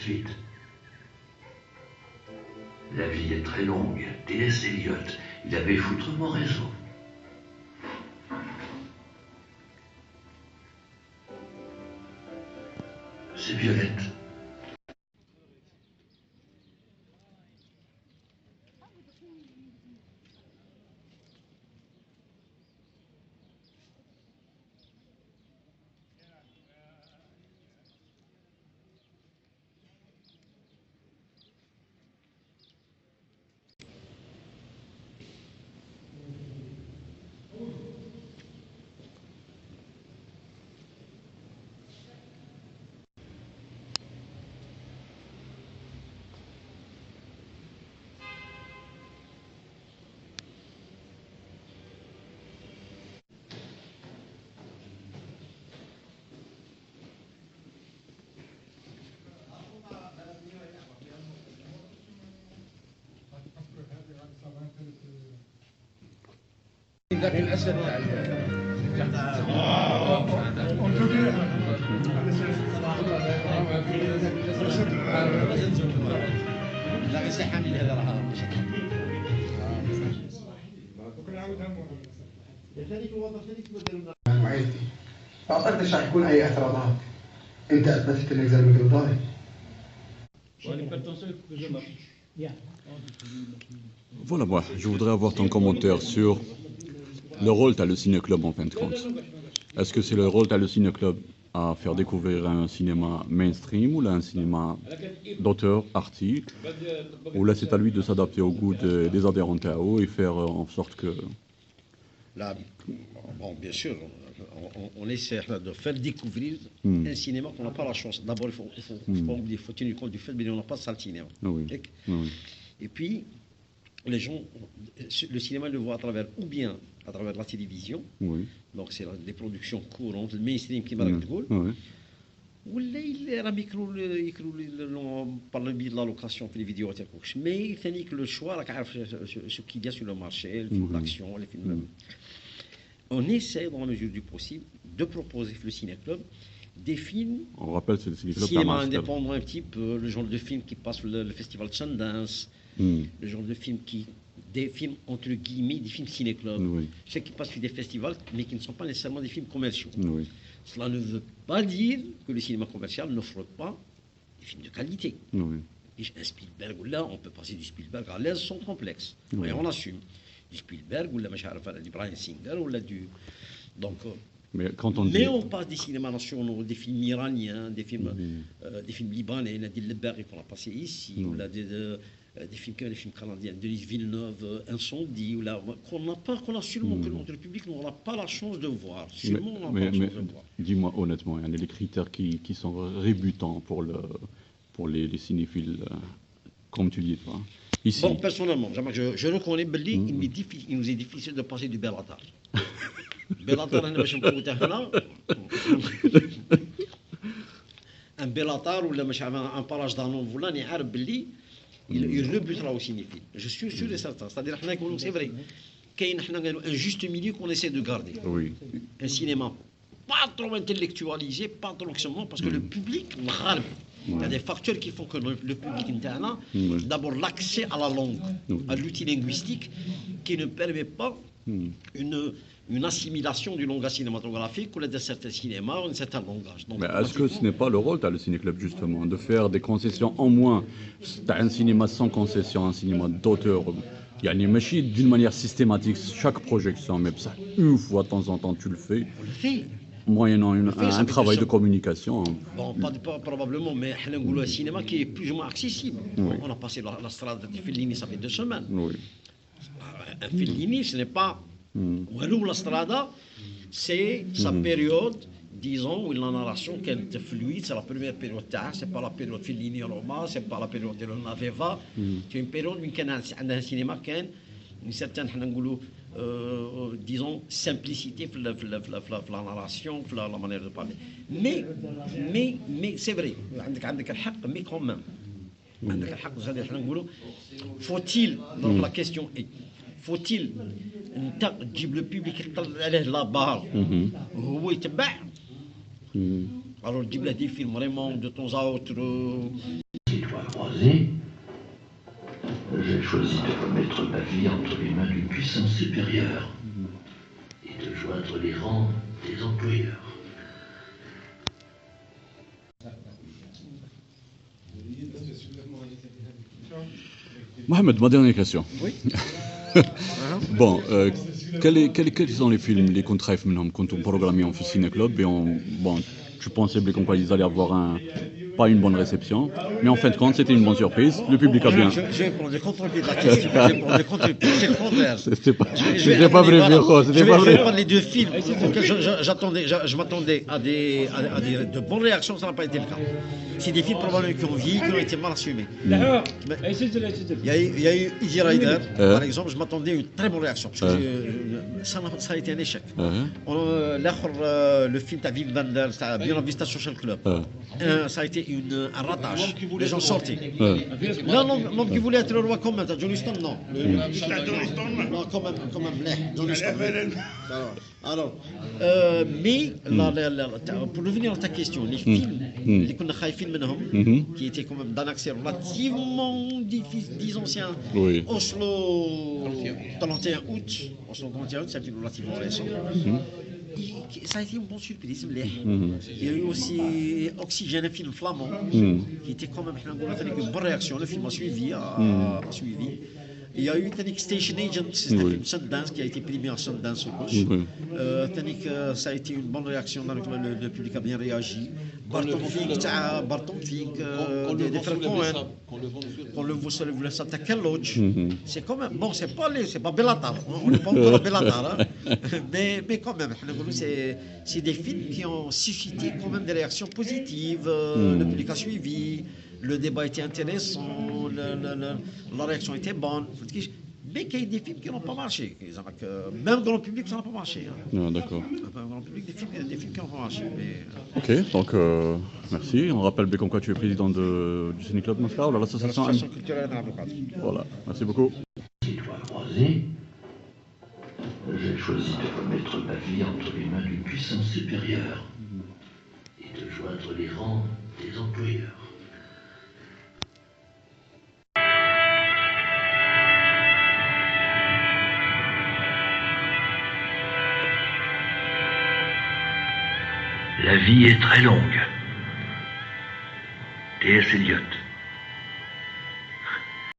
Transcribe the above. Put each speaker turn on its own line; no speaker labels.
Suite. La vie est très longue. T.S. Eliot, il avait foutrement raison. C'est Violette.
ذاك الاسد تاع لا غير سي حامل هذا راه
معيتي فأعتقدش حيكون أي اعتراضات. أنت أثبتت إنك زلمة قضاي.
Voilà, moi, je voudrais avoir ton commentaire sur le rôle qu'a le ciné-club en fin de compte. Est-ce que c'est le rôle qu'a le ciné-club à faire découvrir un cinéma mainstream ou là un cinéma d'auteur, artistes, ou là c'est à lui de s'adapter au goût des adhérents KO et faire en sorte que...
Là, bon, bien sûr, on essaie de faire découvrir un cinéma qu'on n'a pas la chance. D'abord, il faut tenir compte du fait qu'on n'a pas de salle de cinéma.
Oui. Oui.
Et puis, les gens, le cinéma le voit à travers, ou bien à travers la télévision,
Oui.
donc c'est des productions courantes, le mainstream qui marque de Gaulle,
Oui.
ou là, il a micro par le biais de la location pour les vidéos. Mais il fait que le choix, ce qu'il y a sur le marché, les films d'action, les films. On essaie, dans la mesure du possible, de proposer le ciné-club des films.
On rappelle, c'est le ciné-club
cinéma indépendant un petit peu, le genre de film qui passe le festival de Sundance, le genre de film des films entre guillemets, des films ciné-club.
Oui.
Ceux qui passent sur des festivals, mais qui ne sont pas nécessairement des films commerciaux.
Oui.
Cela ne veut pas dire que le cinéma commercial n'offre pas des films de qualité.
Oui.
Et un Spielberg, là, on peut passer du Spielberg à l'aise sans complexe.
Oui.
Et on assume. Du Spielberg, ou la du Bryan Singer, ou la du. Donc.
Mais quand on dit...
Mais on passe des cinémas nationaux, des films iraniens, des films libanais, Nadir Lebari qu'on a passé ici, ou là, des films canadiens, Denis Villeneuve, Incendie, ou là, qu'on a sûrement que notre public n'aura pas la chance de voir. Sûrement, on n'a pas la chance de voir.
Dis-moi honnêtement, il y a les critères qui sont rébutants pour les cinéphiles, comme tu dis, toi. Ici.
Bon, personnellement, je reconnais, il nous est difficile de passer du Bellatar. Bellatar, un Bellatar ou un parage d'Anon, il rebutera au cinéphile. Je suis sûr et certain. C'est-à-dire, c'est vrai, qu'il y a un juste milieu qu'on essaie de garder.
Oui.
Un cinéma pas trop intellectualisé, pas trop extrêmement, parce que le public, il y a des facteurs qui font que le public interne, d'abord l'accès à la langue, à l'outil linguistique, qui ne permet pas une assimilation du langage cinématographique ou de certains cinémas ou un certain langage. Donc,
mais est-ce que ce n'est pas le rôle de le ciné-club justement, de faire des concessions en moins? Tu as un cinéma sans concession, un cinéma d'auteur. Il y a une machine d'une manière systématique, chaque projection, mais ça, une fois de temps en temps, tu le fais.
On le fait.
Moyennant un travail de communication.
Bon, pas probablement, mais un cinéma qui est plus ou moins accessible. Oui. On a passé la strade de Fellini, ça fait 2 semaines.
Oui.
Un Fellini, ce n'est pas... Walou la strada, c'est sa période, disons, où la narration qui est fluide, c'est la première période, c'est pas la période Fellini Roma, c'est pas la période de Naveva, c'est une période où il y a un cinéma qui a une certaine, disons, simplicité dans la narration, dans la manière de parler. Mais c'est vrai, mais quand même, faut-il, donc la question est, faut-il le public la barre هو يتبع alors جيب له des films vraiment de temps à autre
croisés, j'ai choisi de remettre ma vie entre les mains d'une puissance supérieure et de joindre les rangs des employeurs.
Mohamed, ma dernière question.
Oui.
Bon, quels sont les films, les contrats quand on programmait en Ciné Club et bon, je pensais comme quoi ils allaient avoir pas une bonne réception, mais en fin de compte, c'était une bonne surprise. Le public a bien.
Je vais prendre le contre-pied de la question. Je vais prendre le contre-pied. C'est le contraire.
C'était pas vrai, Viejo. C'était pas
Je vais
vrai.
prendre les deux films auxquels je m'attendais à de bonnes réactions, ça n'a pas été le cas. C'est des films probablement qui ont vieilli, qui ont été mal assumés. Il y a eu Easy Rider, par exemple, je m'attendais à une très bonne réaction, parce que ça a été un échec. Le film de Wim Wenders, Buena Vista Social Club, ça a été un ratage. Les gens sortaient. Non, qui voulait être le roi commun, Johnny Stone, non. Non, quand même, Johnny Stone. Alors, mais pour revenir à ta question, les films, les qui étaient quand même d'un accès relativement difficile, disons, Oslo 31 août, c'est un film relativement récent. Ça a été une bonne surprise. Il y a eu aussi Oxygène, un film flamand, qui était quand même une bonne réaction. Le film a suivi. Il y a eu Station Agent, c'est un film Sundance qui a été primé à Sundance au gauche. Ça a été une bonne réaction, le public a bien réagi. Barton Fink, des frères Cohen, on le voulait s'attaquer à Lodge. C'est quand même, bon, c'est pas Bellatar, on n'est pas encore à Bellatar, mais quand même, c'est des films qui ont suscité quand même des réactions positives, le public a suivi. Le débat était intéressant, la réaction était bonne, mais qu'il y a des films qui n'ont pas marché. Même dans le public, ça n'a pas marché.
Ah, d'accord.
Dans le public, des films qui n'ont pas marché. Mais...
Ok, donc merci. On rappelle comme quoi tu es président du Ciné Club Moscou, de l'association
culturelle d'avocats.
Voilà, merci beaucoup.
Ces doigts croisés, j'ai choisi de remettre ma vie entre les mains d'une puissance supérieure et de joindre les rangs des employeurs. La vie est très longue. T.S. Eliot.